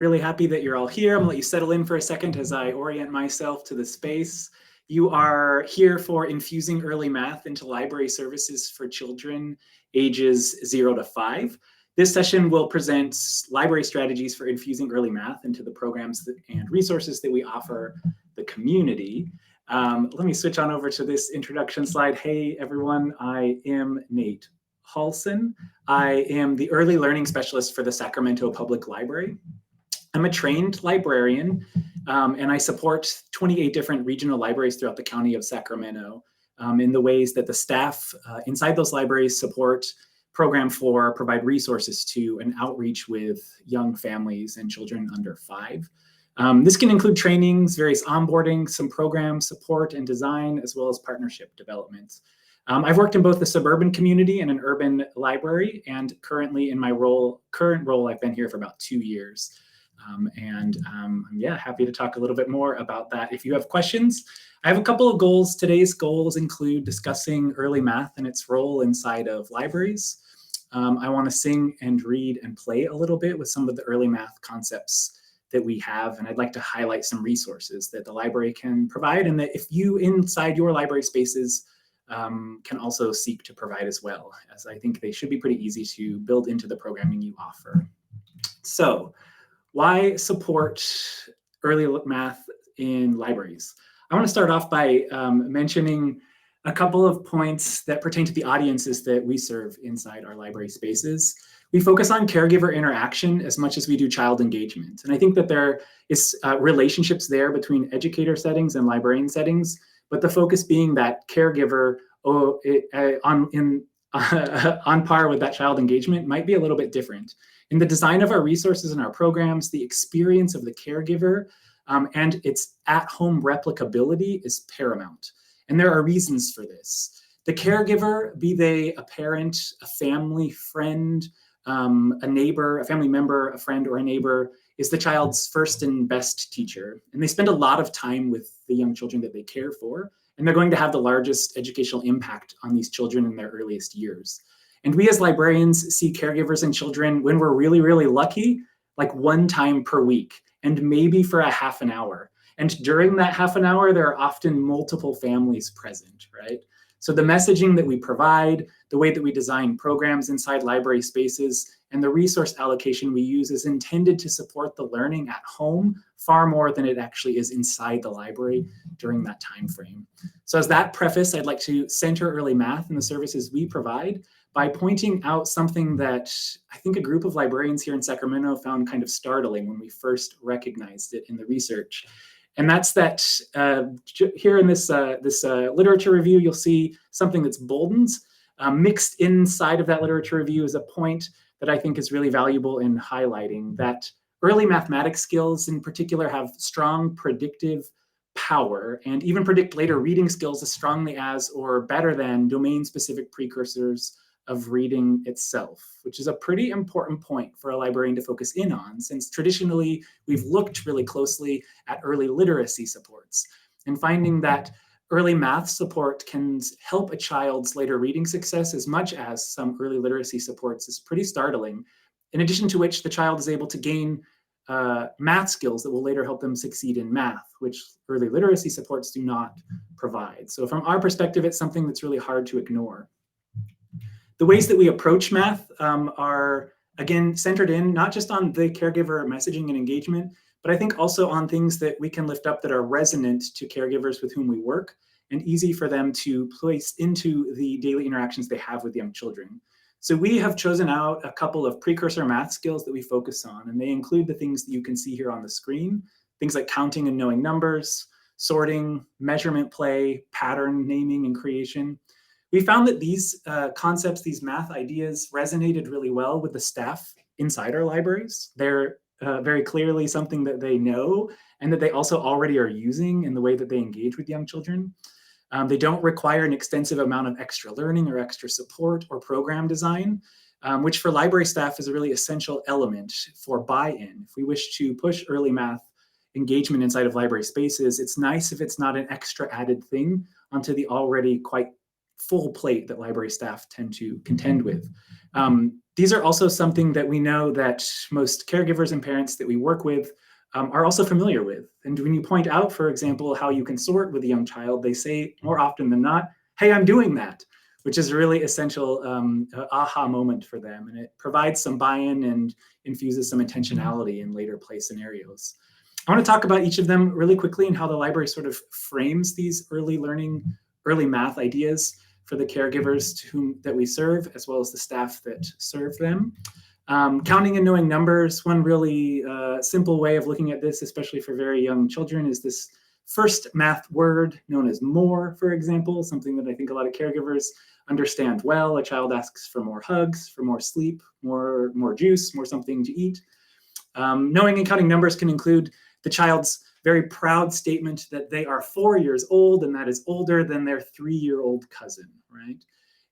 Really happy that you're all here. I'm gonna let you settle in for a second as I orient myself to the space. You are here for infusing early math into library services for children ages 0 to 5. This session will present library strategies for infusing early math into the programs and resources that we offer the community. Let me switch on over to this introduction slide. Hey, everyone, I am Nate Halson. I am the early learning specialist for the Sacramento Public Library. I'm a trained librarian, and I support 28 different regional libraries throughout the county of Sacramento in the ways that the staff inside those libraries support, program for, provide resources to, and outreach with young families and children under 5. This can include trainings, various onboarding, some program support and design, as well as partnership development. I've worked in both the suburban community and an urban library, and currently in my current role, I've been here for about 2 years. Yeah, happy to talk a little bit more about that. If you have questions, I have a couple of goals. Today's goals include discussing early math and its role inside of libraries. I want to sing and read and play a little bit with some of the early math concepts that we have, and I'd like to highlight some resources that the library can provide, and that if you inside your library spaces can also seek to provide as well, as I think they should be pretty easy to build into the programming you offer. So, why support early math in libraries? I want to start off by mentioning a couple of points that pertain to the audiences that we serve inside our library spaces. We focus on caregiver interaction as much as we do child engagement. And I think that there is relationships there between educator settings and librarian settings, but the focus being that caregiver on par with that child engagement might be a little bit different. In the design of our resources and our programs, the experience of the caregiver and its at-home replicability is paramount. And there are reasons for this. The caregiver, be they a parent, a family friend, a neighbor, a family member, a friend, or a neighbor, is the child's first and best teacher. And they spend a lot of time with the young children that they care for, and they're going to have the largest educational impact on these children in their earliest years. And we as librarians see caregivers and children, when we're really, really lucky, like 1 time per week, and maybe for a half an hour. And during that half an hour, there are often multiple families present, right? So the messaging that we provide, the way that we design programs inside library spaces, and the resource allocation we use is intended to support the learning at home far more than it actually is inside the library during that time frame. So as that preface, I'd like to center early math and the services we provide by pointing out something that I think a group of librarians here in Sacramento found kind of startling when we first recognized it in the research. And that's that here in this literature review, you'll see something that's bolded. Mixed inside of that literature review is a point that I think is really valuable in highlighting that early mathematics skills in particular have strong predictive power and even predict later reading skills as strongly as or better than domain-specific precursors of reading itself, which is a pretty important point for a librarian to focus in on, since traditionally we've looked really closely at early literacy supports, and finding that early math support can help a child's later reading success as much as some early literacy supports is pretty startling, in addition to which the child is able to gain math skills that will later help them succeed in math, which early literacy supports do not provide. So from our perspective, it's something that's really hard to ignore. The ways that we approach math are, again, centered in not just on the caregiver messaging and engagement, but I think also on things that we can lift up that are resonant to caregivers with whom we work and easy for them to place into the daily interactions they have with young children. So we have chosen out a couple of precursor math skills that we focus on, and they include the things that you can see here on the screen, things like counting and knowing numbers, sorting, measurement play, pattern naming and creation. We found that these concepts, these math ideas, resonated really well with the staff inside our libraries. They're very clearly something that they know and that they also already are using in the way that they engage with young children. They don't require an extensive amount of extra learning or extra support or program design, which for library staff is a really essential element for buy-in. If we wish to push early math engagement inside of library spaces, it's nice if it's not an extra added thing onto the already quite full plate that library staff tend to contend with. These are also something that we know that most caregivers and parents that we work with are also familiar with. And when you point out, for example, how you can sort with a young child, they say more often than not, hey, I'm doing that, which is a really essential aha moment for them. And it provides some buy-in and infuses some intentionality in later play scenarios. I want to talk about each of them really quickly and how the library sort of frames these early learning, early math ideas for the caregivers that we serve, as well as the staff that serve them. Counting and knowing numbers, one really simple way of looking at this, especially for very young children, is this first math word known as more, for example, something that I think a lot of caregivers understand well. A child asks for more hugs, for more sleep, more juice, more something to eat. Knowing and counting numbers can include the child's very proud statement that they are 4 years old and that is older than their 3-year-old cousin, right?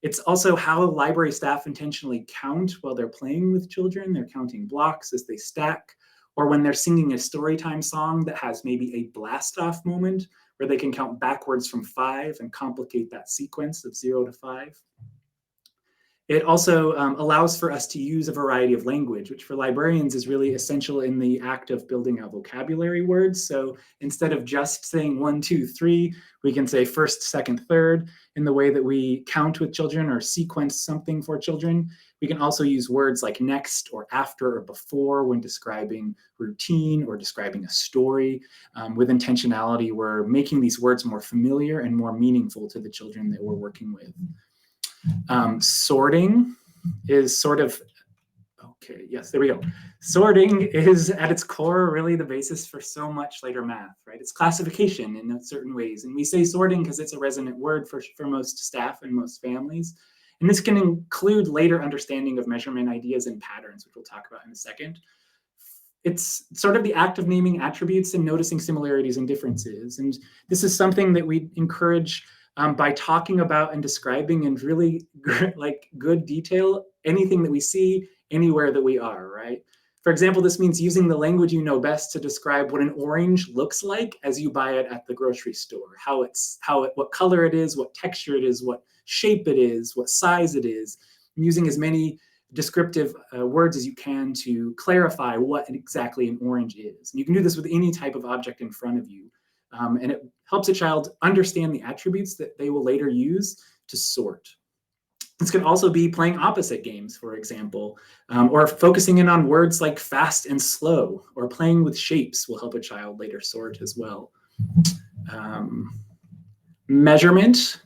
It's also how library staff intentionally count while they're playing with children. They're counting blocks as they stack, or when they're singing a storytime song that has maybe a blast-off moment where they can count backwards from 5 and complicate that sequence of 0 to 5. It also allows for us to use a variety of language, which for librarians is really essential in the act of building out vocabulary words. So instead of just saying 1, 2, 3, we can say first, second, third in the way that we count with children or sequence something for children. We can also use words like next or after or before when describing routine or describing a story. With intentionality, we're making these words more familiar and more meaningful to the children that we're working with. Sorting is sort of, okay, yes, there we go. Sorting is at its core really the basis for so much later math, right? It's classification in certain ways. And we say sorting because it's a resonant word for most staff and most families. And this can include later understanding of measurement ideas and patterns, which we'll talk about in a second. It's sort of the act of naming attributes and noticing similarities and differences. And this is something that we encourage by talking about and describing in really good detail anything that we see anywhere that we are, right? For example, this means using the language you know best to describe what an orange looks like as you buy it at the grocery store, what color it is, what texture it is, what shape it is, what size it is, using as many descriptive words as you can to clarify what exactly an orange is. And you can do this with any type of object in front of you. And it helps a child understand the attributes that they will later use to sort. This can also be playing opposite games, for example, or focusing in on words like fast and slow, or playing with shapes will help a child later sort as well. Measurement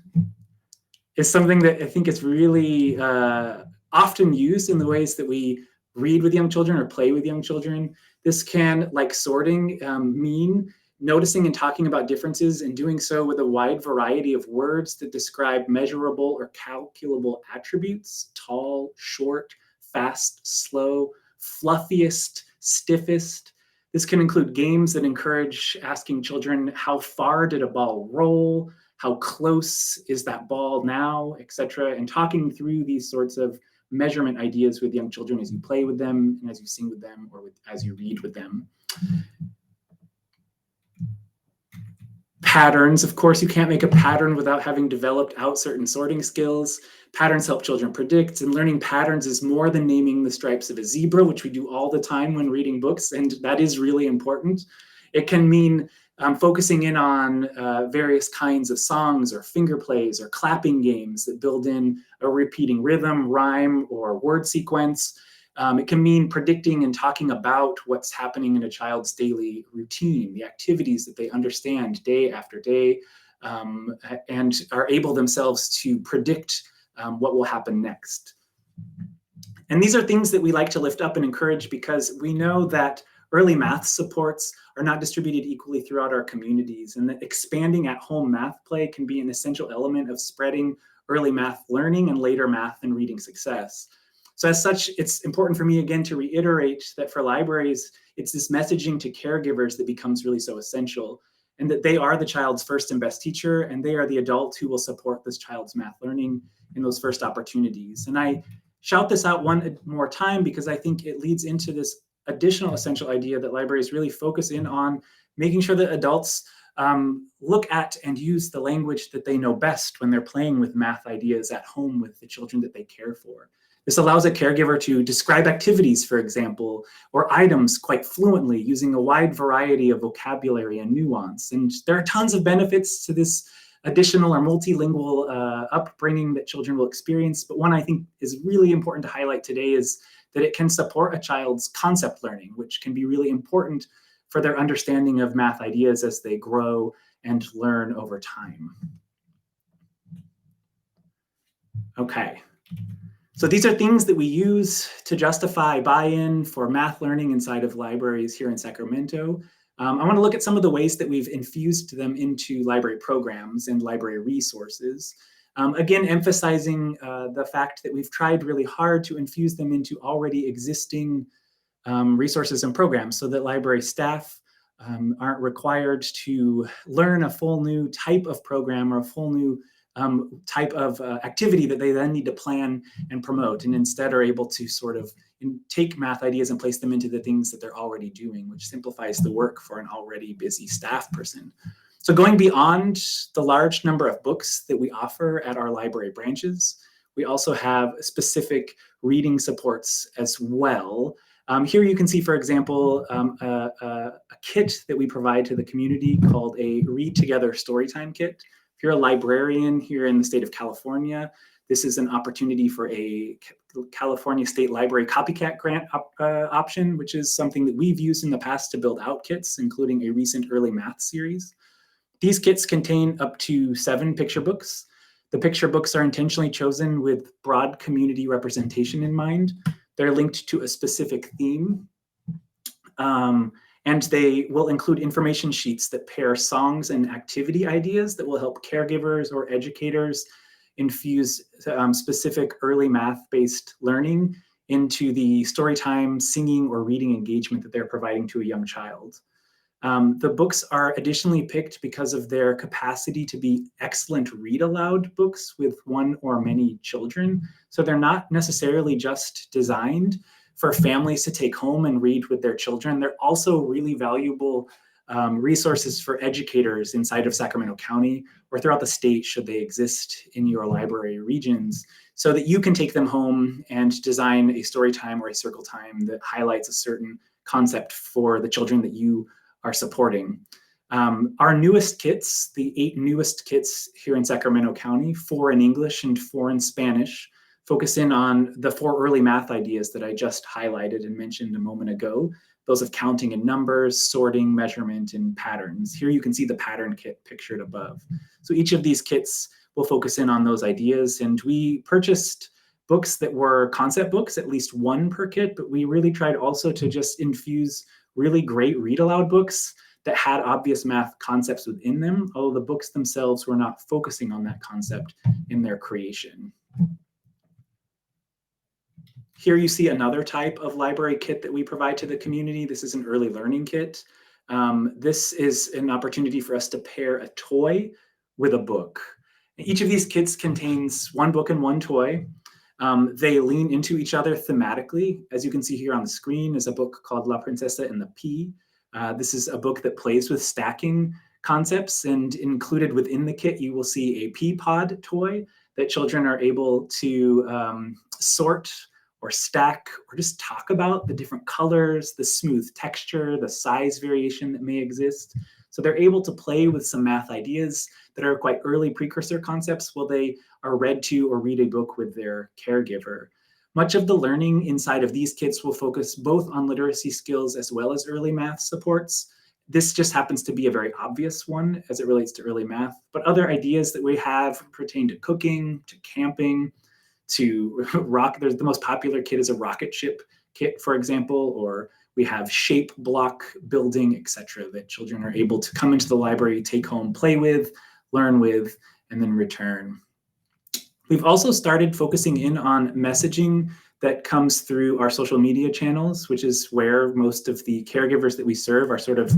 is something that I think is really often used in the ways that we read with young children or play with young children. This can, like sorting, mean noticing and talking about differences and doing so with a wide variety of words that describe measurable or calculable attributes: tall, short, fast, slow, fluffiest, stiffest. This can include games that encourage asking children, how far did a ball roll? How close is that ball now, etc., and talking through these sorts of measurement ideas with young children as you play with them and as you sing with them or as you read with them. Patterns, of course, you can't make a pattern without having developed out certain sorting skills. Patterns help children predict, and learning patterns is more than naming the stripes of a zebra, which we do all the time when reading books, and that is really important. It can mean focusing in on various kinds of songs or finger plays or clapping games that build in a repeating rhythm, rhyme, or word sequence. It can mean predicting and talking about what's happening in a child's daily routine, the activities that they understand day after day, and are able themselves to predict what will happen next. And these are things that we like to lift up and encourage because we know that early math supports are not distributed equally throughout our communities, and that expanding at-home math play can be an essential element of spreading early math learning and later math and reading success. So as such, it's important for me again to reiterate that for libraries, it's this messaging to caregivers that becomes really so essential, and that they are the child's first and best teacher, and they are the adult who will support this child's math learning in those first opportunities. And I shout this out one more time because I think it leads into this additional essential idea that libraries really focus in on making sure that adults look at and use the language that they know best when they're playing with math ideas at home with the children that they care for. This allows a caregiver to describe activities, for example, or items quite fluently using a wide variety of vocabulary and nuance. And there are tons of benefits to this additional or multilingual upbringing that children will experience. But one I think is really important to highlight today is that it can support a child's concept learning, which can be really important for their understanding of math ideas as they grow and learn over time. Okay. So these are things that we use to justify buy-in for math learning inside of libraries here in Sacramento. I want to look at some of the ways that we've infused them into library programs and library resources. Again, emphasizing the fact that we've tried really hard to infuse them into already existing resources and programs so that library staff aren't required to learn a full new type of program or a full new type of activity that they then need to plan and promote, and instead are able to sort of take math ideas and place them into the things that they're already doing, which simplifies the work for an already busy staff person. So going beyond the large number of books that we offer at our library branches, we also have specific reading supports as well. Here you can see, for example, a kit that we provide to the community called a Read Together Storytime Kit. If you're a librarian here in the state of California, this is an opportunity for a California State Library copycat grant option, which is something that we've used in the past to build out kits, including a recent early math series. These kits contain up to 7 picture books. The picture books are intentionally chosen with broad community representation in mind. They're linked to a specific theme. And they will include information sheets that pair songs and activity ideas that will help caregivers or educators infuse specific early math-based learning into the storytime, singing, or reading engagement that they're providing to a young child. The books are additionally picked because of their capacity to be excellent read-aloud books with one or many children. So they're not necessarily just designed for families to take home and read with their children. They're also really valuable resources for educators inside of Sacramento County or throughout the state, should they exist in your library regions, so that you can take them home and design a story time or a circle time that highlights a certain concept for the children that you are supporting. Our newest kits, the 8 newest kits here in Sacramento County, 4 in English and 4 in Spanish, focus in on the 4 early math ideas that I just highlighted and mentioned a moment ago, those of counting and numbers, sorting, measurement, and patterns. Here you can see the pattern kit pictured above. So each of these kits will focus in on those ideas, and we purchased books that were concept books, at least 1 per kit, but we really tried also to just infuse really great read aloud books that had obvious math concepts within them, although the books themselves were not focusing on that concept in their creation. Here you see another type of library kit that we provide to the community. This is an early learning kit. This is an opportunity for us to pair a toy with a book. Each of these kits contains 1 book and 1 toy. They lean into each other thematically. As you can see here on the screen is a book called La Princesa and the Pea. This is a book that plays with stacking concepts, and included within the kit, you will see a pea pod toy that children are able to sort or stack or just talk about the different colors, the smooth texture, the size variation that may exist. So they're able to play with some math ideas that are quite early precursor concepts while they are read to or read a book with their caregiver. Much of the learning inside of these kits will focus both on literacy skills as well as early math supports. This just happens to be a very obvious one as it relates to early math, but other ideas that we have pertain to cooking, to camping, to there's the most popular kit is a rocket ship kit, for example, or we have shape block building, etc., that children are able to come into the library, take home, play with, learn with, and then return. We've also started focusing in on messaging that comes through our social media channels, which is where most of the caregivers that we serve are sort of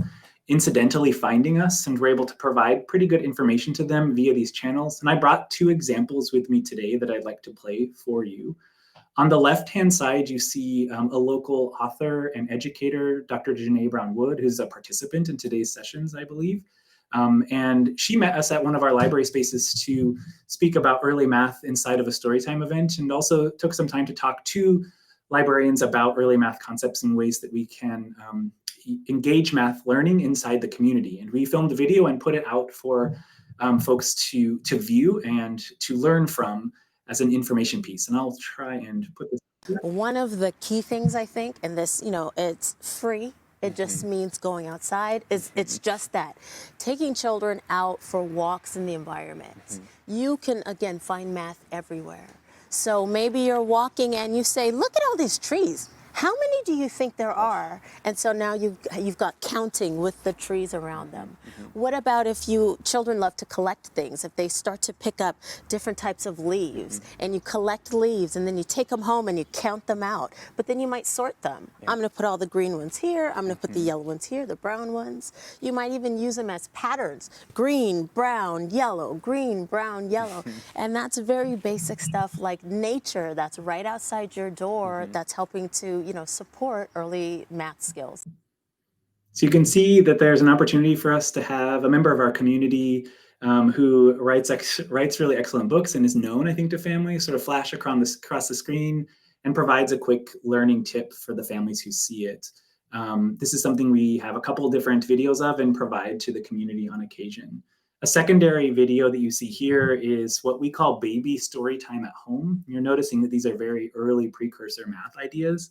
incidentally finding us, and we're able to provide pretty good information to them via these channels. And I brought 2 examples with me today that I'd like to play for you. On the left-hand side, you see a local author and educator, Dr. Janae Brown-Wood, who's a participant in today's sessions, I believe. And she met us at one of our library spaces to speak about early math inside of a storytime event, and also took some time to talk to librarians about early math concepts and ways that we can engage math learning inside the community. And we filmed a video and put it out for folks to view and to learn from as an information piece. And I'll try and put this here. One of the key things, I think, and this, it's free. It just means going outside. It's just that. Taking children out for walks in the environment. You can, again, find math everywhere. So maybe you're walking and you say, look at all these trees. How many do you think there are? And so now you've got counting with the trees around them. What about if children love to collect things, if they start to pick up different types of leaves, and you collect leaves and then you take them home and you count them out, but then you might sort them. I'm gonna put all the green ones here, I'm gonna put the yellow ones here, the brown ones. You might even use them as patterns, green, brown, yellow, green, brown, yellow. And that's very basic stuff like nature that's right outside your door that's helping to support early math skills. So you can see that there's an opportunity for us to have a member of our community who writes really excellent books and is known, I think, to families, sort of flash across the screen and provides a quick learning tip for the families who see it. This is something we have a couple different videos of and provide to the community on occasion. A secondary video that you see here is what we call baby story time at home. You're noticing that these are very early precursor math ideas.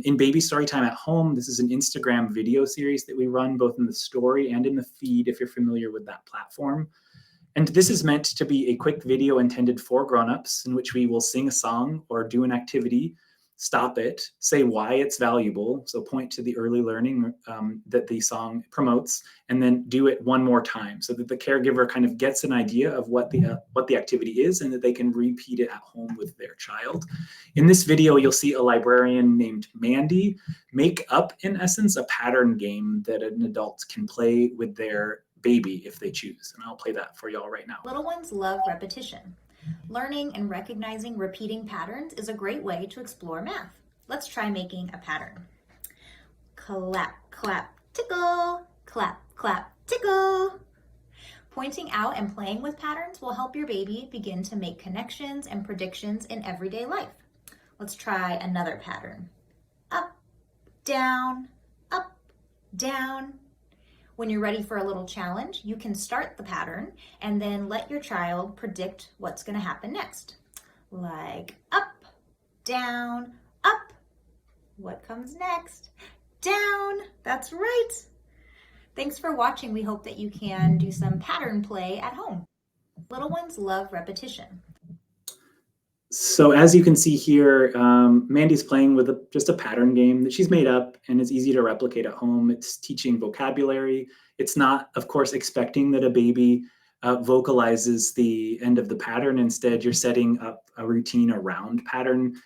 In Baby Storytime at Home, this is an Instagram video series that we run both in the story and in the feed, if you're familiar with that platform. And this is meant to be a quick video intended for grown-ups in which we will sing a song or do an activity, stop it, say why it's valuable, so point to the early learning that the song promotes, and then do it one more time so that the caregiver kind of gets an idea of what the activity is and that they can repeat it at home with their child. In this video, you'll see a librarian named Mandy make up, in essence, a pattern game that an adult can play with their baby if they choose. And I'll play that for y'all right now. Little ones love repetition. Learning and recognizing repeating patterns is a great way to explore math. Let's try making a pattern. Clap, clap, tickle, clap, clap, tickle. Pointing out and playing with patterns will help your baby begin to make connections and predictions in everyday life. Let's try another pattern. Up, down, up, down. When you're ready for a little challenge, you can start the pattern and then let your child predict what's going to happen next. Like up, down, up. What comes next? Down. That's right. Thanks for watching. We hope that you can do some pattern play at home. Little ones love repetition. So as you can see here, Mandy's playing with just a pattern game that she's made up, and it's easy to replicate at home. It's teaching vocabulary. It's not, of course, expecting that a baby vocalizes the end of the pattern. Instead, you're setting up a routine around pattern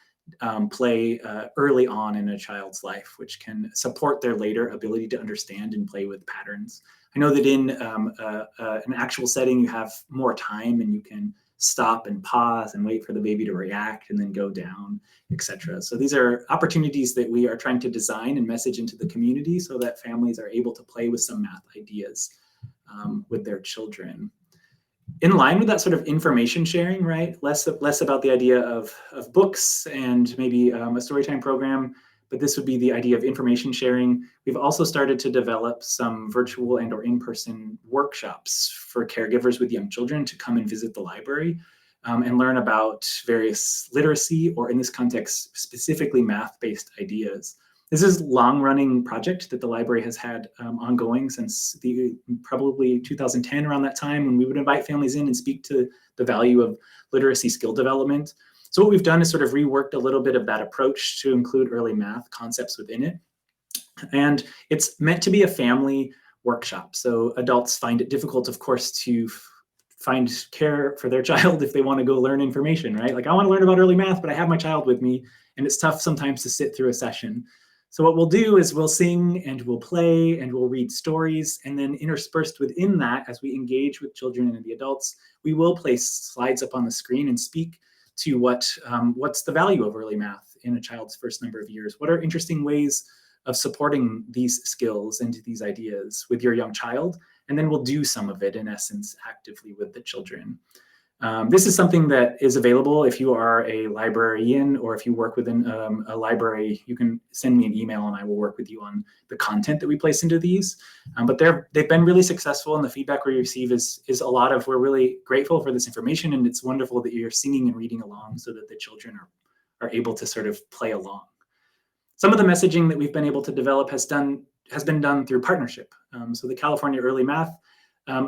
play early on in a child's life, which can support their later ability to understand and play with patterns. I know that in an actual setting, you have more time and you can stop and pause and wait for the baby to react and then go down, etc. So these are opportunities that we are trying to design and message into the community so that families are able to play with some math ideas with their children. In line with that sort of information sharing, right? Less about the idea of books and maybe a storytime program, but this would be the idea of information sharing. We've also started to develop some virtual and or in-person workshops for caregivers with young children to come and visit the library and learn about various literacy, or in this context, specifically math-based ideas. This is a long-running project that the library has had ongoing since probably 2010, around that time, when we would invite families in and speak to the value of literacy skill development. So what we've done is sort of reworked a little bit of that approach to include early math concepts within it. And it's meant to be a family workshop. So adults find it difficult, of course, to find care for their child if they want to go learn information, right? Like, I want to learn about early math, but I have my child with me, and it's tough sometimes to sit through a session. So what we'll do is we'll sing and we'll play and we'll read stories, and then interspersed within that, as we engage with children and the adults, we will place slides up on the screen and speak to what's the value of early math in a child's first number of years. What are interesting ways of supporting these skills and these ideas with your young child? And then we'll do some of it, in essence, actively with the children. This is something that is available if you are a librarian or if you work within a library. You can send me an email and I will work with you on the content that we place into these. But they've been really successful, and the feedback we receive is a lot of, we're really grateful for this information, and it's wonderful that you're singing and reading along so that the children are able to sort of play along. Some of the messaging that we've been able to develop has been done through partnership. So the California Early Math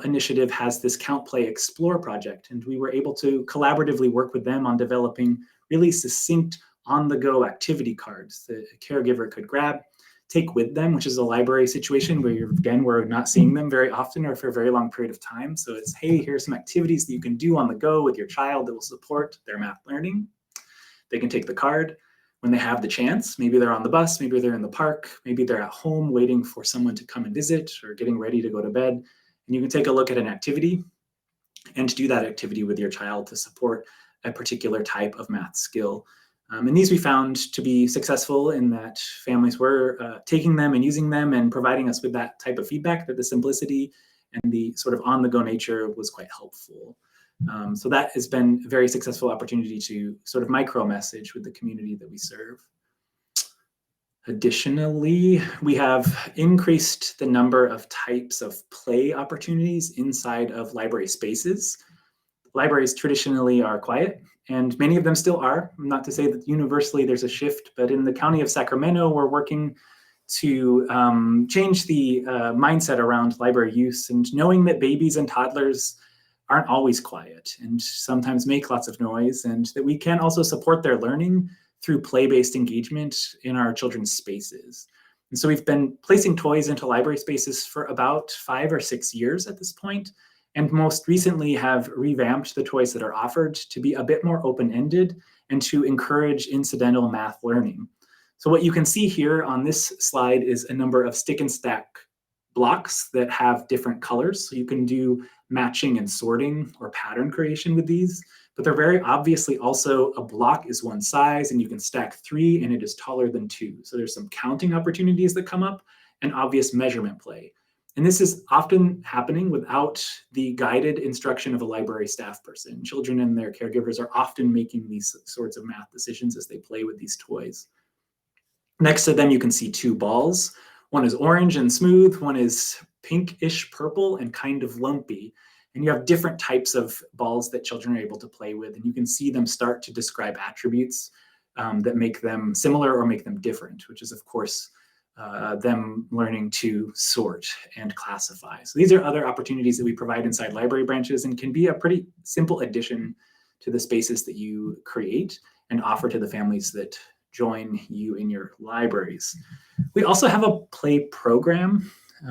Initiative has this Count, Play, Explore project, and we were able to collaboratively work with them on developing really succinct on-the-go activity cards that a caregiver could grab, take with them, which is a library situation where we're not seeing them very often or for a very long period of time. So it's, hey, here's some activities that you can do on the go with your child that will support their math learning. They can take the card when they have the chance. Maybe they're on the bus, maybe they're in the park, maybe they're at home waiting for someone to come and visit or getting ready to go to bed. And you can take a look at an activity and do that activity with your child to support a particular type of math skill. And these we found to be successful in that families were taking them and using them and providing us with that type of feedback, that the simplicity and the sort of on-the-go nature was quite helpful. So that has been a very successful opportunity to sort of micro-message with the community that we serve. Additionally, we have increased the number of types of play opportunities inside of library spaces. Libraries traditionally are quiet, and many of them still are. Not to say that universally there's a shift, but in the county of Sacramento, we're working to change the mindset around library use, and knowing that babies and toddlers aren't always quiet and sometimes make lots of noise, and that we can also support their learning through play-based engagement in our children's spaces. And so we've been placing toys into library spaces for about 5 or 6 years at this point, and most recently have revamped the toys that are offered to be a bit more open-ended and to encourage incidental math learning. So what you can see here on this slide is a number of stick and stack blocks that have different colors. So you can do matching and sorting or pattern creation with these, but they're very obviously also a block is one size and you can stack 3 and it is taller than 2. So there's some counting opportunities that come up and obvious measurement play. And this is often happening without the guided instruction of a library staff person. Children and their caregivers are often making these sorts of math decisions as they play with these toys. Next to them, you can see 2 balls. One is orange and smooth, one is pinkish purple and kind of lumpy. And you have different types of balls that children are able to play with, and you can see them start to describe attributes that make them similar or make them different, which is, of course, them learning to sort and classify. So these are other opportunities that we provide inside library branches and can be a pretty simple addition to the spaces that you create and offer to the families that join you in your libraries. We also have a play program.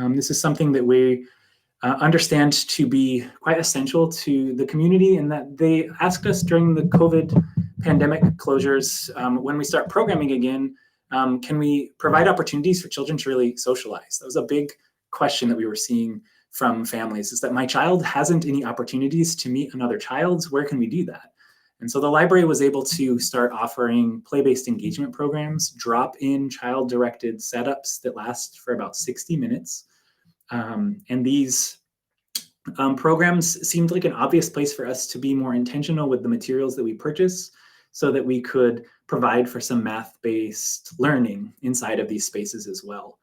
This is something that we understand to be quite essential to the community, and that they asked us during the COVID pandemic closures, when we start programming again, can we provide opportunities for children to really socialize? That was a big question that we were seeing from families, is that my child hasn't any opportunities to meet another child. Where can we do that? And so the library was able to start offering play-based engagement programs, drop-in child-directed setups that last for about 60 minutes. And these programs seemed like an obvious place for us to be more intentional with the materials that we purchase so that we could provide for some math-based learning inside of these spaces as well.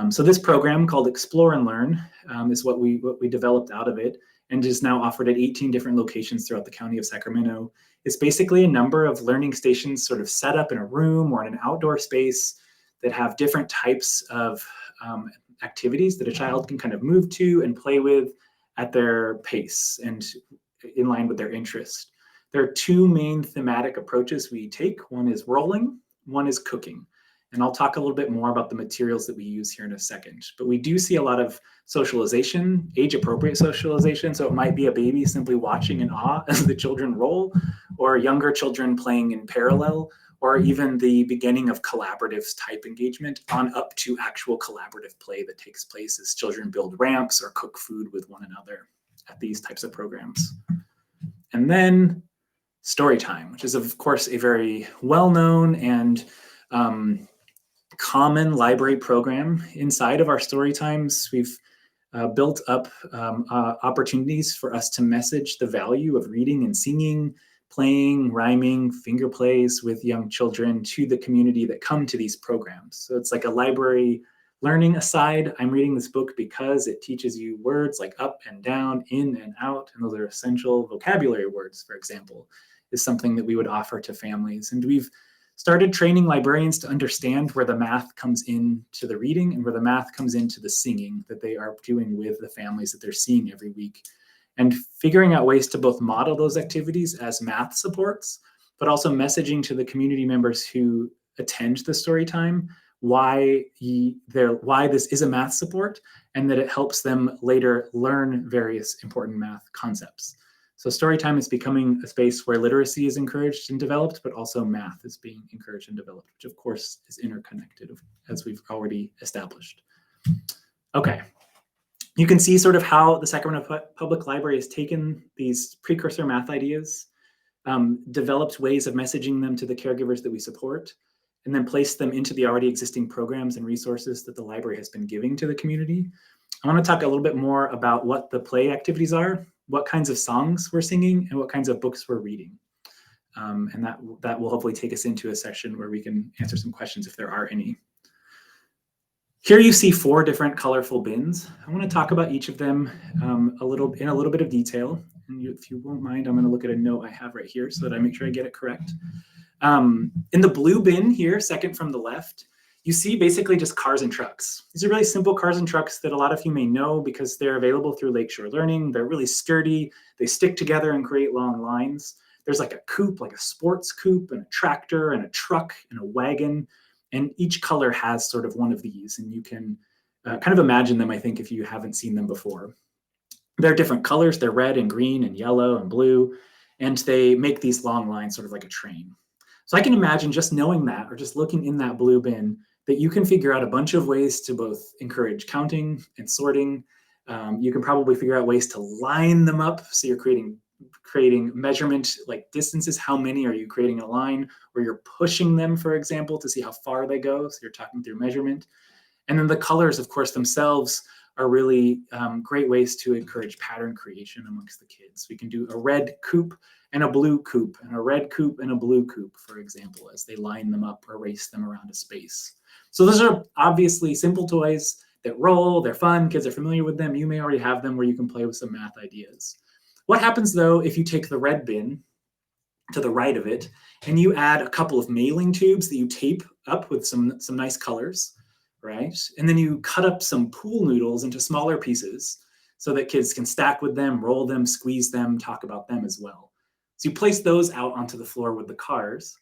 So this program called Explore and Learn is what we developed out of it, and is now offered at 18 different locations throughout the county of Sacramento. It's basically a number of learning stations sort of set up in a room or in an outdoor space that have different types of activities that a child can kind of move to and play with at their pace and in line with their interest. There are 2 main thematic approaches we take. One is rolling, one is cooking. And I'll talk a little bit more about the materials that we use here in a second. But we do see a lot of socialization, age-appropriate socialization. So it might be a baby simply watching in awe as the children roll, or younger children playing in parallel, or even the beginning of collaborative type engagement on up to actual collaborative play that takes place as children build ramps or cook food with one another at these types of programs. And then Storytime, which is of course a very well-known and common library program. Inside of our Storytimes, we've built up opportunities for us to message the value of reading and singing, playing, rhyming, finger plays with young children to the community that come to these programs. So it's like a library learning aside. I'm reading this book because it teaches you words like up and down, in and out, and those are essential vocabulary words, for example, is something that we would offer to families. And we've started training librarians to understand where the math comes into the reading and where the math comes into the singing that they are doing with the families that they're seeing every week. And figuring out ways to both model those activities as math supports, but also messaging to the community members who attend the story time why this is a math support and that it helps them later learn various important math concepts. So Storytime is becoming a space where literacy is encouraged and developed, but also math is being encouraged and developed, which of course is interconnected, as we've already established. Okay, you can see sort of how the Sacramento Public Library has taken these precursor math ideas, developed ways of messaging them to the caregivers that we support, and then placed them into the already existing programs and resources that the library has been giving to the community. I want to talk a little bit more about what the play activities are, what kinds of songs we're singing, and what kinds of books we're reading. And that will hopefully take us into a session where we can answer some questions if there are any. Here you see 4 different colorful bins. I want to talk about each of them in a little bit of detail. And if you won't mind, I'm going to look at a note I have right here so that I make sure I get it correct. In the blue bin here, second from the left, you see basically just cars and trucks. These are really simple cars and trucks that a lot of you may know because they're available through Lakeshore Learning. They're really sturdy. They stick together and create long lines. There's like a coupe, like a sports coupe, and a tractor, and a truck, and a wagon. And each color has sort of one of these. And you can kind of imagine them, I think, if you haven't seen them before. They're different colors. They're red and green and yellow and blue. And they make these long lines sort of like a train. So I can imagine just knowing that, or just looking in that blue bin, that you can figure out a bunch of ways to both encourage counting and sorting. You can probably figure out ways to line them up. So you're creating measurement like distances. How many are you creating a line? Or you're pushing them, for example, to see how far they go. So you're talking through measurement. And then the colors, of course, themselves are really great ways to encourage pattern creation amongst the kids. We can do a red coupe and a blue coupe, and a red coupe and a blue coupe, for example, as they line them up or race them around a space. So those are obviously simple toys that roll, they're fun, kids are familiar with them. You may already have them where you can play with some math ideas. What happens though if you take the red bin to the right of it and you add a couple of mailing tubes that you tape up with some nice colors, right? And then you cut up some pool noodles into smaller pieces so that kids can stack with them, roll them, squeeze them, talk about them as well. So you place those out onto the floor with the cars,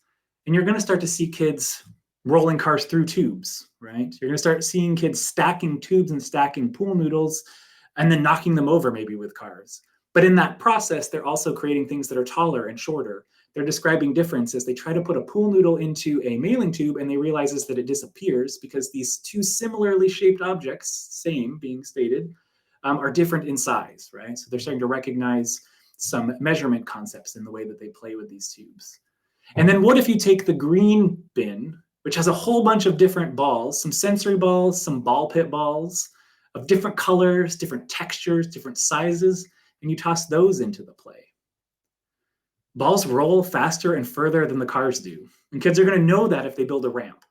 and you're going to start to see kids rolling cars through tubes, right? You're going to start seeing kids stacking tubes and stacking pool noodles and then knocking them over maybe with cars. But in that process, they're also creating things that are taller and shorter. They're describing difference as they try to put a pool noodle into a mailing tube and they realizes that it disappears because these two similarly shaped objects, same being stated, are different in size, right? So they're starting to recognize some measurement concepts in the way that they play with these tubes. And then what if you take the green bin, which has a whole bunch of different balls, some sensory balls, some ball pit balls of different colors, different textures, different sizes, and you toss those into the play. Balls roll faster and further than the cars do. And kids are going to know that if they build a ramp.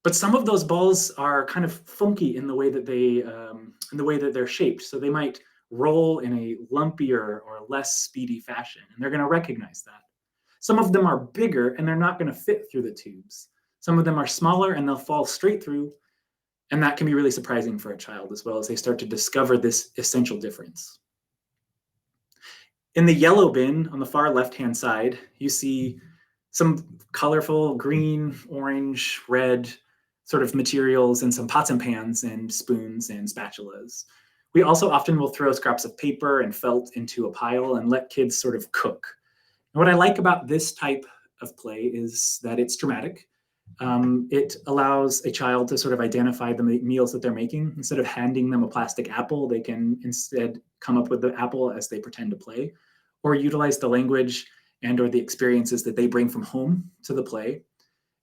But some of those balls are kind of funky in the way that they're shaped. So they might roll in a lumpier or less speedy fashion, and they're going to recognize that. Some of them are bigger and they're not going to fit through the tubes. Some of them are smaller and they'll fall straight through. And that can be really surprising for a child as well as they start to discover this essential difference. In the yellow bin on the far left-hand side, you see some colorful green, orange, red sort of materials and some pots and pans and spoons and spatulas. We also often will throw scraps of paper and felt into a pile and let kids sort of cook. And what I like about this type of play is that it's dramatic. It allows a child to sort of identify the meals that they're making. Instead of handing them a plastic apple, they can instead come up with the apple as they pretend to play, or utilize the language and or the experiences that they bring from home to the play.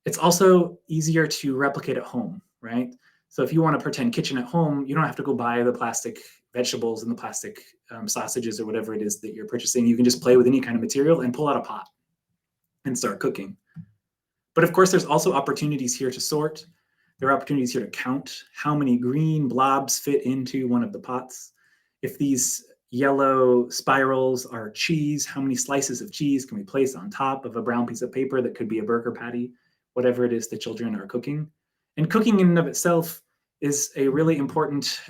It's also easier to replicate at home, right? So if you want a pretend kitchen at home, you don't have to go buy the plastic vegetables and the plastic sausages or whatever it is that you're purchasing. You can just play with any kind of material and pull out a pot and start cooking. But of course, there's also opportunities here to sort. There are opportunities here to count how many green blobs fit into one of the pots. If these yellow spirals are cheese, how many slices of cheese can we place on top of a brown piece of paper that could be a burger patty, whatever it is the children are cooking. And cooking in and of itself is a really important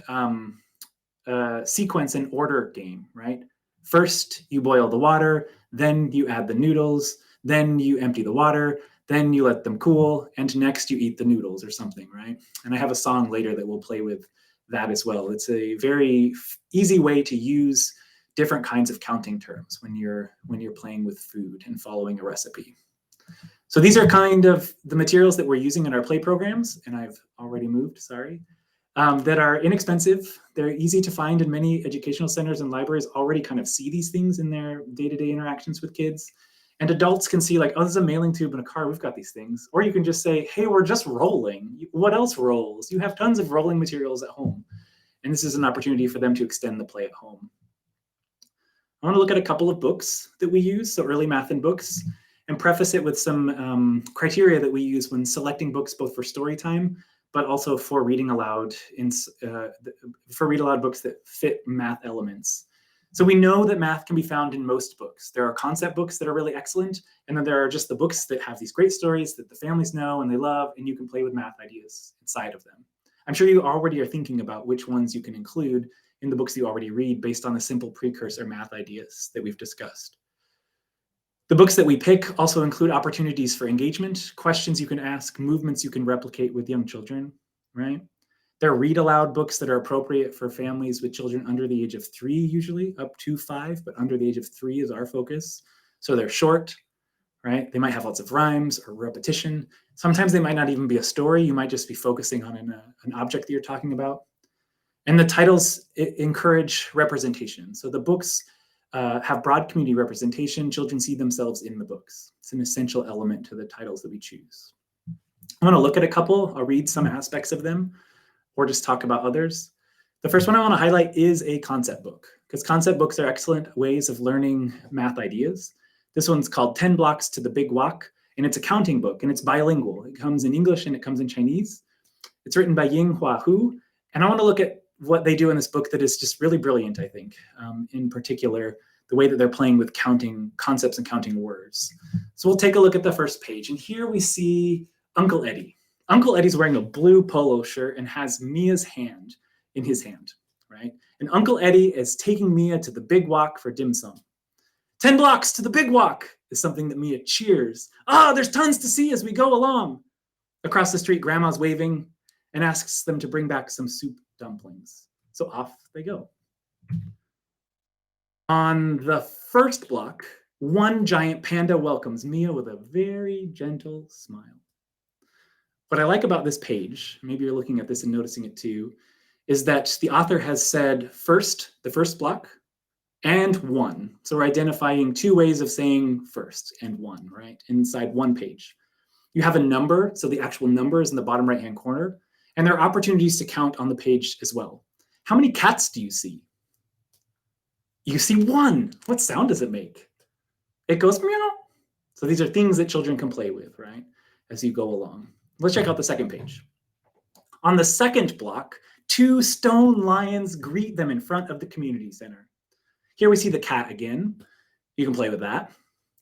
sequence and order game, right? First, you boil the water, then you add the noodles, then you empty the water, then you let them cool, and next you eat the noodles or something, right? And I have a song later that will play with that as well. It's a very easy way to use different kinds of counting terms when you're playing with food and following a recipe. So these are kind of the materials that we're using in our play programs, and I've already moved, sorry, that are inexpensive. They're easy to find, and many educational centers and libraries already kind of see these things in their day-to-day interactions with kids. And adults can see like, oh, there's a mailing tube in a car, we've got these things. Or you can just say, hey, we're just rolling. What else rolls? You have tons of rolling materials at home. And this is an opportunity for them to extend the play at home. I want to look at a couple of books that we use, so early math and books, and preface it with some criteria that we use when selecting books, both for story time, but also for reading aloud, books that fit math elements. So we know that math can be found in most books. There are concept books that are really excellent, and then there are just the books that have these great stories that the families know and they love, and you can play with math ideas inside of them. I'm sure you already are thinking about which ones you can include in the books you already read based on the simple precursor math ideas that we've discussed. The books that we pick also include opportunities for engagement, questions you can ask, movements you can replicate with young children, right? There are read aloud books that are appropriate for families with children under the age of 3, usually up to 5, but under the age of 3 is our focus. So they're short, right? They might have lots of rhymes or repetition. Sometimes they might not even be a story. You might just be focusing on an object that you're talking about. And the titles encourage representation. So the books have broad community representation. Children see themselves in the books. It's an essential element to the titles that we choose. I want to look at a couple. I'll read some aspects of them, or just talk about others. The first one I want to highlight is a concept book, because concept books are excellent ways of learning math ideas. This one's called 10 Blocks to the Big Walk, and it's a counting book, and it's bilingual. It comes in English and it comes in Chinese. It's written by Ying Hua Hu, and I want to look at what they do in this book that is just really brilliant, I think. In particular, the way that they're playing with counting concepts and counting words. So we'll take a look at the first page, and here we see Uncle Eddie. Uncle Eddie's wearing a blue polo shirt and has Mia's hand in his hand, right? And Uncle Eddie is taking Mia to the big walk for dim sum. 10 blocks to the big walk is something that Mia cheers. There's tons to see as we go along. Across the street, Grandma's waving and asks them to bring back some soup dumplings. So off they go. On the first block, one giant panda welcomes Mia with a very gentle smile. What I like about this page, maybe you're looking at this and noticing it too, is that the author has said first, the first block, and one. So we're identifying 2 ways of saying first and one, right? Inside one page. You have a number, so the actual number is in the bottom right-hand corner, and there are opportunities to count on the page as well. How many cats do you see? You see 1. What sound does it make? It goes meow. So these are things that children can play with, right? As you go along. Let's check out the second page. On the second block, 2 stone lions greet them in front of the community center. Here we see the cat again. You can play with that.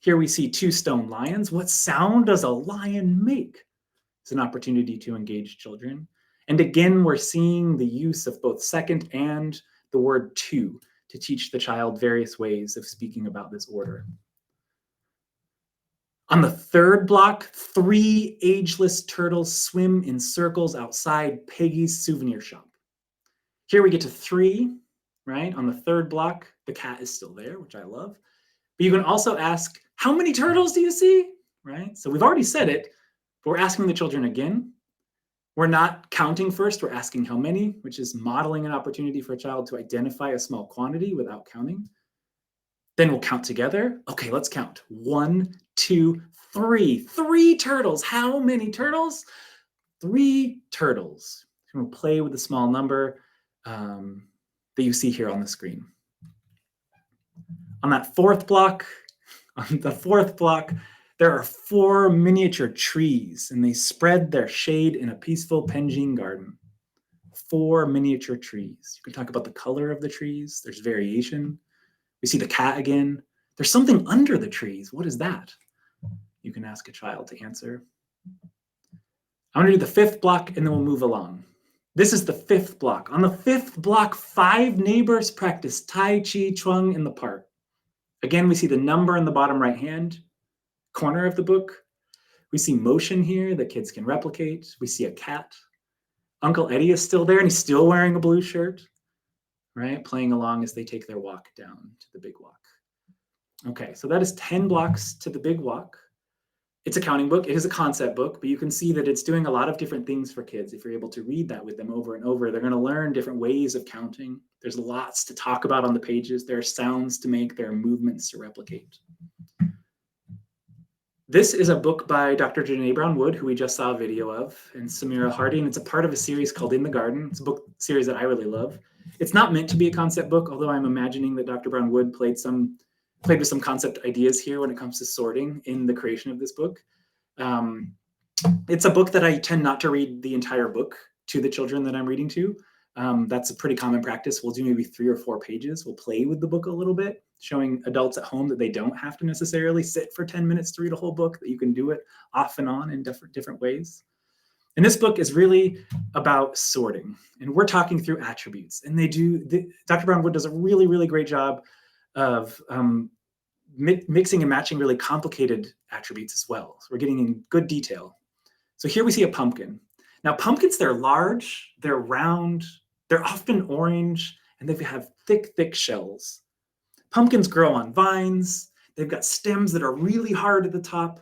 Here we see 2 stone lions. What sound does a lion make? It's an opportunity to engage children. And again, we're seeing the use of both second and the word to teach the child various ways of speaking about this order. On the third block, 3 ageless turtles swim in circles outside Peggy's souvenir shop. Here we get to 3, right? On the third block, the cat is still there, which I love. But you can also ask, how many turtles do you see? Right? So we've already said it, but we're asking the children again. We're not counting first, we're asking how many, which is modeling an opportunity for a child to identify a small quantity without counting. Then we'll count together. Okay, let's count. 1, 2, 3. 3 turtles. How many turtles? 3 turtles. We'll play with the small number that you see here on the screen. On that fourth block, there are 4 miniature trees, and they spread their shade in a peaceful Penjing garden. 4 miniature trees. You can talk about the color of the trees. There's variation. We see the cat again. There's something under the trees. What is that? You can ask a child to answer. I'm going to do the 5th block, and then we'll move along. This is the 5th block. On the 5th block, 5 neighbors practice Tai Chi Chuang in the park. Again, we see the number in the bottom right-hand corner of the book. We see motion here that kids can replicate. We see a cat. Uncle Eddie is still there, and he's still wearing a blue shirt, right? Playing along as they take their walk down to the big walk. Okay, so that is 10 blocks to the big walk. It's a counting book. It is a concept book, but you can see that it's doing a lot of different things for kids. If you're able to read that with them over and over, they're going to learn different ways of counting. There's lots to talk about on the pages. There are sounds to make. There are movements to replicate. This is a book by Dr. Janae Brown-Wood, who we just saw a video of, and Samira Hardy, and it's a part of a series called In the Garden. It's a book series that I really love. It's not meant to be a concept book, although I'm imagining that Dr. Brown-Wood played with some concept ideas here when it comes to sorting in the creation of this book. It's a book that I tend not to read the entire book to the children that I'm reading to. That's a pretty common practice. We'll do maybe 3 or 4 pages. We'll play with the book a little bit, showing adults at home that they don't have to necessarily sit for 10 minutes to read a whole book, that you can do it off and on in different ways. And this book is really about sorting, and we're talking through attributes. And Dr. Brown-Wood does a really, really great job of mixing and matching really complicated attributes as well. So we're getting in good detail. So here we see a pumpkin. Now pumpkins, they're large, they're round, they're often orange, and they have thick, thick shells. Pumpkins grow on vines. They've got stems that are really hard at the top,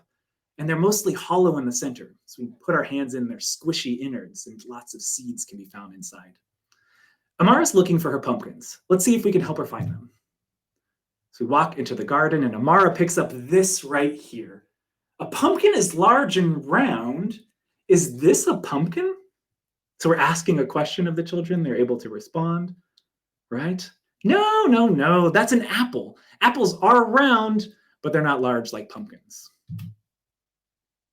and they're mostly hollow in the center. So we put our hands in their squishy innards, and lots of seeds can be found inside. Amara's looking for her pumpkins. Let's see if we can help her find them. So we walk into the garden, and Amara picks up this right here. A pumpkin is large and round. Is this a pumpkin? So we're asking a question of the children. They're able to respond, right? No, no, no, that's an apple. Apples are round, but they're not large like pumpkins.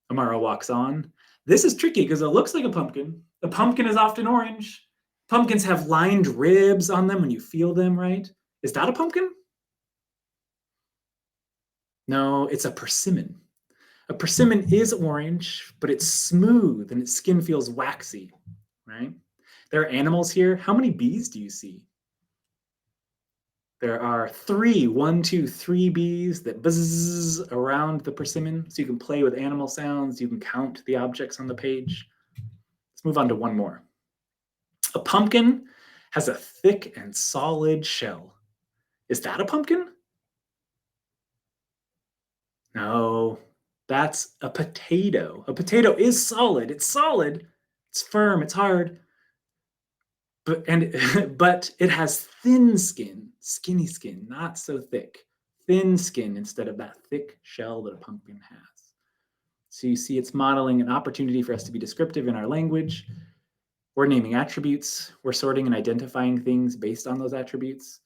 Amara walks on. This is tricky because it looks like a pumpkin. The pumpkin is often orange. Pumpkins have lined ribs on them when you feel them, right? Is that a pumpkin? No, it's a persimmon. A persimmon is orange, but it's smooth and its skin feels waxy, right? There are animals here. How many bees do you see? There are 3, 1, 2, 3 bees that buzz around the persimmon. So you can play with animal sounds. You can count the objects on the page. Let's move on to one more. A pumpkin has a thick and solid shell. Is that a pumpkin? No, that's a potato. A potato is solid. It's solid. It's firm. It's hard. But it has thin skin, skinny skin, not so thick. Thin skin instead of that thick shell that a pumpkin has. So you see it's modeling an opportunity for us to be descriptive in our language. We're naming attributes. We're sorting and identifying things based on those attributes.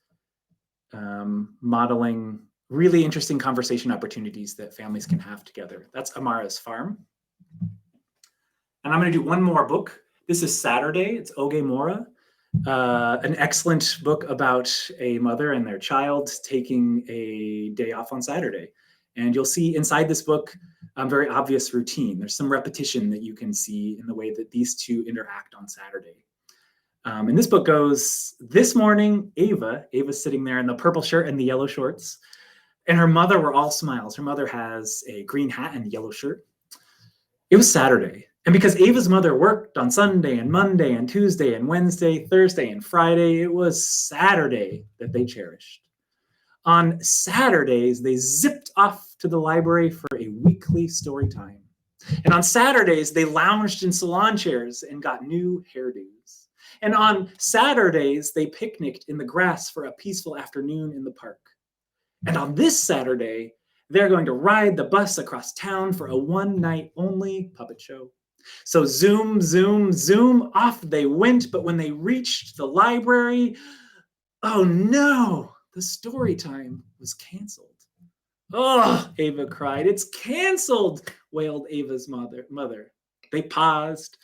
Modeling really interesting conversation opportunities that families can have together. That's Amara's farm. And I'm going to do one more book. This is Saturday. It's Oge Mora, an excellent book about a mother and their child taking a day off on Saturday. And you'll see inside this book a very obvious routine. There's some repetition that you can see in the way that these two interact on Saturday. And this book goes, this morning, Ava's sitting there in the purple shirt and the yellow shorts, and her mother were all smiles. Her mother has a green hat and a yellow shirt. It was Saturday. And because Ava's mother worked on Sunday and Monday and Tuesday and Wednesday, Thursday and Friday, it was Saturday that they cherished. On Saturdays, they zipped off to the library for a weekly story time. And on Saturdays, they lounged in salon chairs and got new hairdos. And on Saturdays, they picnicked in the grass for a peaceful afternoon in the park. And on this Saturday, they're going to ride the bus across town for a one-night only puppet show. So zoom, zoom, zoom, off they went. But when they reached the library, oh no, the story time was canceled. Oh, Ava cried. It's canceled, wailed Ava's mother. They paused.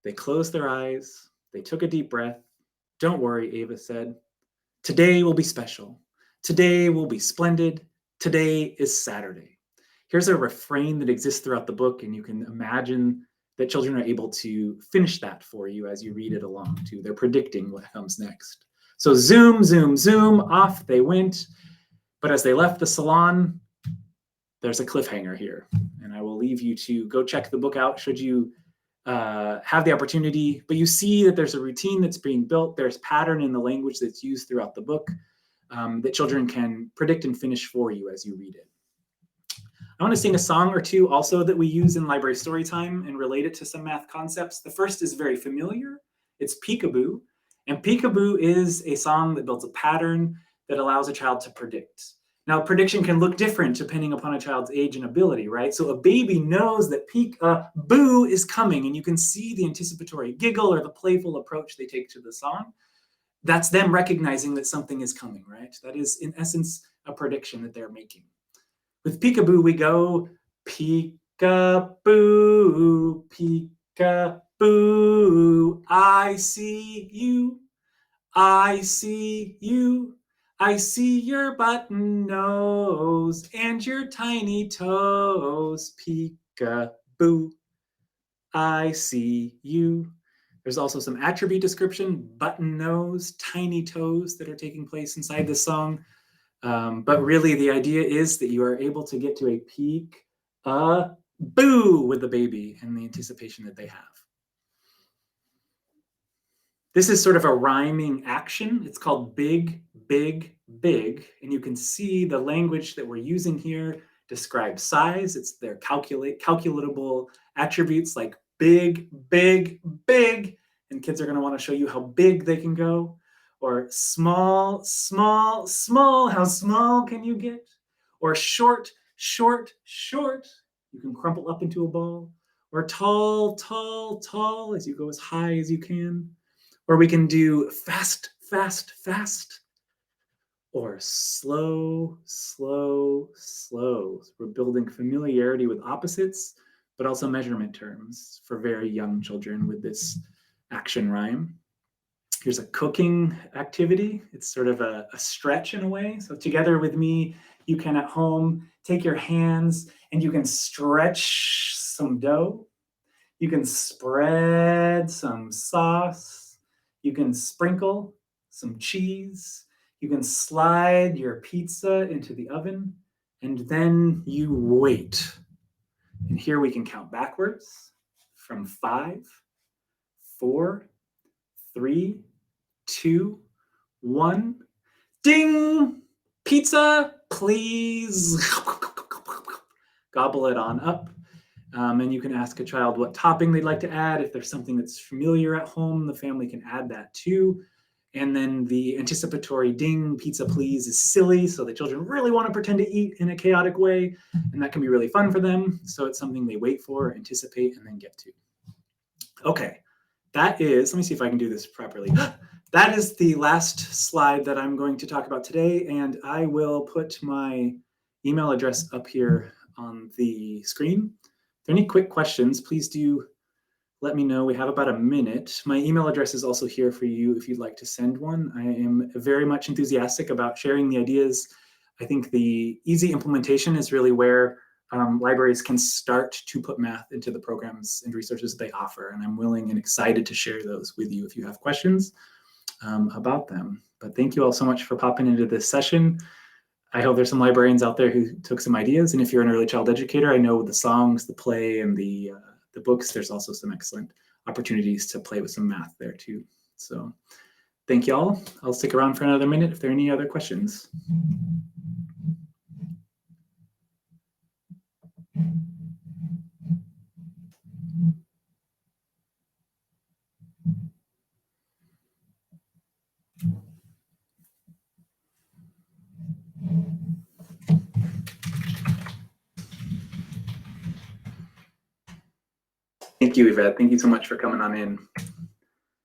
They closed their eyes. They took a deep breath. Don't worry, Ava said. Today will be special. Today will be splendid. Today is Saturday. Here's a refrain that exists throughout the book, and you can imagine that children are able to finish that for you as you read it along too. They're predicting what comes next. So zoom, zoom, zoom, off they went. But as they left the salon, there's a cliffhanger here. And I will leave you to go check the book out should you have the opportunity. But you see that there's a routine that's being built. There's pattern in the language that's used throughout the book that children can predict and finish for you as you read it. I want to sing a song or two also that we use in library story time and relate it to some math concepts. The first is very familiar. It's Peekaboo. And Peekaboo is a song that builds a pattern that allows a child to predict. Now, prediction can look different depending upon a child's age and ability, right? So a baby knows that peek-a-boo is coming, and you can see the anticipatory giggle or the playful approach they take to the song. That's them recognizing that something is coming, right? That is, in essence, a prediction that they're making. With peekaboo, we go peekaboo, peekaboo. I see you, I see you. I see your button nose and your tiny toes. Peekaboo, I see you. There's also some attribute description, button nose, tiny toes that are taking place inside the song. But really the idea is that you are able to get to a peek-a-boo with the baby and the anticipation that they have. This is sort of a rhyming action. It's called big, big, big. And you can see the language that we're using here describes size. It's their calculatable attributes like big, big, big. And kids are going to want to show you how big they can go. Or small, small, small. How small can you get? Or short, short, short. You can crumple up into a ball. Or tall, tall, tall, as you go as high as you can. Or we can do fast, fast, fast. Or slow, slow, slow. So we're building familiarity with opposites, but also measurement terms for very young children with this action rhyme. Here's a cooking activity. It's sort of a stretch in a way. So together with me, you can at home take your hands and you can stretch some dough. You can spread some sauce. You can sprinkle some cheese. You can slide your pizza into the oven, and then you wait. And here we can count backwards from 5, 4, 3, 2, 1. Ding! Pizza, please. Gobble it on up. And you can ask a child what topping they'd like to add. If there's something that's familiar at home, the family can add that too. And then the anticipatory ding, pizza please, is silly. So the children really want to pretend to eat in a chaotic way. And that can be really fun for them. So it's something they wait for, anticipate, and then get to. Okay, that is, let me see if I can do this properly. That is the last slide that I'm going to talk about today. And I will put my email address up here on the screen. If there are any quick questions, please do let me know. We have about a minute. My email address is also here for you if you'd like to send one. I am very much enthusiastic about sharing the ideas. I think the easy implementation is really where libraries can start to put math into the programs and resources they offer. And I'm willing and excited to share those with you if you have questions about them. But thank you all so much for popping into this session. I hope there's some librarians out there who took some ideas. And if you're an early child educator, I know with the songs, the play, and the books, there's also some excellent opportunities to play with some math there too. So thank you all. I'll stick around for another minute if there are any other questions. Thank you, Yvette. Thank you so much for coming on in.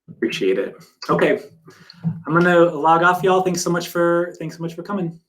Appreciate it. Okay, I'm gonna log off, y'all. Thanks so much for coming.